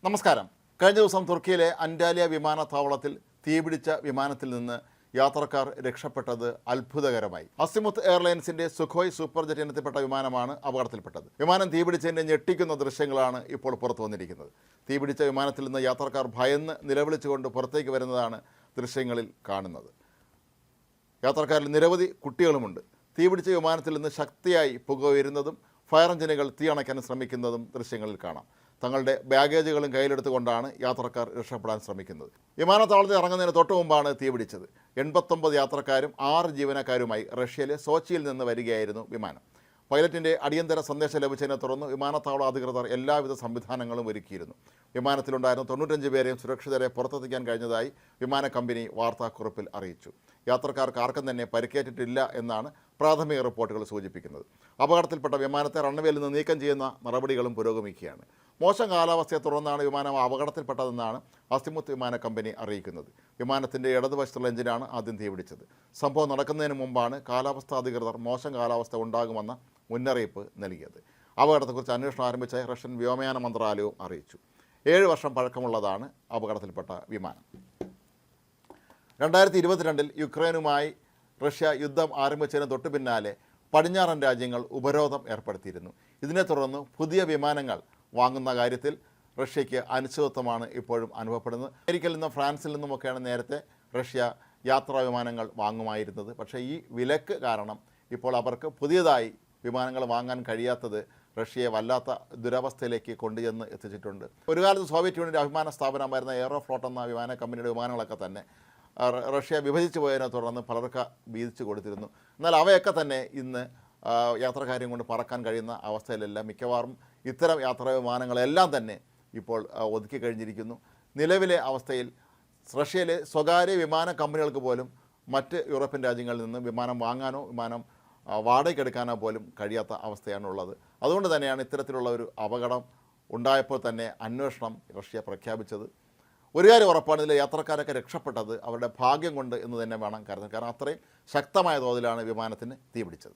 നമസ്കാരം. കഴിഞ്ഞ ദിവസം തുർക്കിയിലെ അന്റാലിയ വിമാനത്താവളത്തിൽ തീപിടിച്ച വിമാനത്തിൽ നിന്ന് യാത്രക്കാർ രക്ഷപ്പെട്ടത് അത്ഭുതകരമായി. അസിമുത്ത് എയർലൈൻസിന്റെ സുഖോയ് സൂപ്പർജെറ്റ് ഇനത്തിൽപ്പെട്ട വിമാനമാണ് അപകടത്തിൽപ്പെട്ടത്. വിമാനം തീപിടിച്ചതിന്റെ ഞെട്ടിക്കുന്ന ദൃശ്യങ്ങളാണ് ഇപ്പോൾ പുറത്തു വന്നിരിക്കുന്നത്. തീപിടിച്ച വിമാനത്തിൽ നിന്ന് യാത്രക്കാർ ഭയന്ന് നിലവിളിച്ചുകൊണ്ട് പുറത്തേക്ക് വരുന്നതാണ് ദൃശ്യങ്ങളിൽ കാണുന്നത്. യാത്രക്കാരിൽ നിരവധി കുട്ടികളുമുണ്ട്. തീപിടിച്ച വിമാനത്തിൽ നിന്ന് ശക്തിയായി പുക ഉയരുന്നതും ഫയർ എഞ്ചിനുകൾ തീയണയ്ക്കാൻ ശ്രമിക്കുന്നതും ദൃശ്യങ്ങളിൽ കാണാം. തങ്ങളുടെ ബാഗേജുകളും കയ്യിലെടുത്തുകൊണ്ടാണ് യാത്രക്കാർ രക്ഷപ്പെടാൻ ശ്രമിക്കുന്നത്. വിമാനത്താവളത്തിൽ ഇറങ്ങുന്നതിന് തൊട്ടു മുമ്പാണ് തീപിടിച്ചത്. 89 യാത്രക്കാരും 6 ജീവനക്കാരുമായി റഷ്യയിലെ സോച്ചിയിൽ നിന്ന് വരികയായിരുന്നു വിമാനം. പൈലറ്റിൻ്റെ അടിയന്തര സന്ദേശം ലഭിച്ചതിനെ തുടർന്ന് വിമാനത്താവള അധികൃതർ എല്ലാവിധ സംവിധാനങ്ങളും ഒരുക്കിയിരുന്നു. വിമാനത്തിലുണ്ടായിരുന്ന 95 പേരെയും സുരക്ഷിതരെ പുറത്തെത്തിക്കാൻ കഴിഞ്ഞതായി വിമാന കമ്പനി വാർത്താക്കുറിപ്പിൽ അറിയിച്ചു. യാത്രക്കാർക്ക് ആർക്കും തന്നെ പരിക്കേറ്റിട്ടില്ല എന്നാണ് പ്രാഥമിക റിപ്പോർട്ടുകൾ സൂചിപ്പിക്കുന്നത്. അപകടത്തിൽപ്പെട്ട വിമാനത്തെ റൺവേയിൽ നിന്ന് നീക്കം ചെയ്യുന്ന നടപടികളും പുരോഗമിക്കുകയാണ്. മോശം കാലാവസ്ഥയെ തുടർന്നാണ് വിമാനം അപകടത്തിൽപ്പെട്ടതെന്നാണ് അസിമുത്ത് വിമാന കമ്പനി അറിയിക്കുന്നത്. വിമാനത്തിൻ്റെ ഇടതുവശത്തുള്ള എഞ്ചിനാണ് ആദ്യം തീപിടിച്ചത്. സംഭവം നടക്കുന്നതിന് മുമ്പാണ് കാലാവസ്ഥാ അധികൃതർ മോശം കാലാവസ്ഥ ഉണ്ടാകുമെന്ന മുന്നറിയിപ്പ് നൽകിയത്. അപകടത്തെക്കുറിച്ച് അന്വേഷണം ആരംഭിച്ച റഷ്യൻ വ്യോമയാന മന്ത്രാലയവും അറിയിച്ചു. 7 വർഷം പഴക്കമുള്ളതാണ് അപകടത്തിൽപ്പെട്ട വിമാനം. 2022 യുക്രൈനുമായി റഷ്യ യുദ്ധം ആരംഭിച്ചതിന് തൊട്ടു പിന്നാലെ പടിഞ്ഞാറൻ രാജ്യങ്ങൾ ഉപരോധം ഏർപ്പെടുത്തിയിരുന്നു. ഇതിനെ തുടർന്ന് പുതിയ വിമാനങ്ങൾ വാങ്ങുന്ന കാര്യത്തിൽ റഷ്യയ്ക്ക് അനിശ്ചിതത്വമാണ് ഇപ്പോഴും അനുഭവപ്പെടുന്നത്. അമേരിക്കയിൽ നിന്നും ഫ്രാൻസിൽ നിന്നുമൊക്കെയാണ് നേരത്തെ റഷ്യ യാത്രാ വിമാനങ്ങൾ വാങ്ങുമായിരുന്നത്. പക്ഷേ ഈ വിലക്ക് കാരണം ഇപ്പോൾ അവർക്ക് പുതിയതായി വിമാനങ്ങൾ വാങ്ങാൻ കഴിയാത്തത് റഷ്യയെ വല്ലാത്ത ദുരവസ്ഥയിലേക്ക് കൊണ്ടുചെന്ന് എത്തിച്ചിട്ടുണ്ട്. ഒരു കാലത്ത് സോവിയറ്റ് യൂണിയൻ്റെ അഭിമാന സ്ഥാപനമായിരുന്ന എയറോഫ്ലോട്ട് എന്ന വിമാന കമ്പനിയുടെ വിമാനങ്ങളൊക്കെ തന്നെ റഷ്യ വിഭജിച്ചു പോയതിനെ തുടർന്ന് പലർക്ക് വീതിച്ചു കൊടുത്തിരുന്നു. എന്നാൽ അവയൊക്കെ തന്നെ ഇന്ന് യാത്രക്കാരെയും കൊണ്ട് പറക്കാൻ കഴിയുന്ന അവസ്ഥയിലല്ല. മിക്കവാറും ഇത്തരം യാത്രാ വിമാനങ്ങളെല്ലാം തന്നെ ഇപ്പോൾ ഒതുക്കി കഴിഞ്ഞിരിക്കുന്നു. നിലവിലെ അവസ്ഥയിൽ റഷ്യയിലെ സ്വകാര്യ വിമാന കമ്പനികൾക്ക് പോലും മറ്റ് യൂറോപ്യൻ രാജ്യങ്ങളിൽ നിന്ന് വിമാനം വാങ്ങാനോ വിമാനം വാടകയ്ക്കെടുക്കാനോ പോലും കഴിയാത്ത അവസ്ഥയാണുള്ളത്. അതുകൊണ്ട് തന്നെയാണ് ഇത്തരത്തിലുള്ള ഒരു അപകടം ഉണ്ടായപ്പോൾ തന്നെ അന്വേഷണം റഷ്യ പ്രഖ്യാപിച്ചത്. ഒരു കാര്യം ഉറപ്പാണ്, ഇതിലെ യാത്രക്കാരൊക്കെ രക്ഷപ്പെട്ടത് അവരുടെ ഭാഗ്യം കൊണ്ട് എന്ന് തന്നെ വേണം കരുതാൻ. കാരണം അത്രയും ശക്തമായ തോതിലാണ് വിമാനത്തിന് തീപിടിച്ചത്.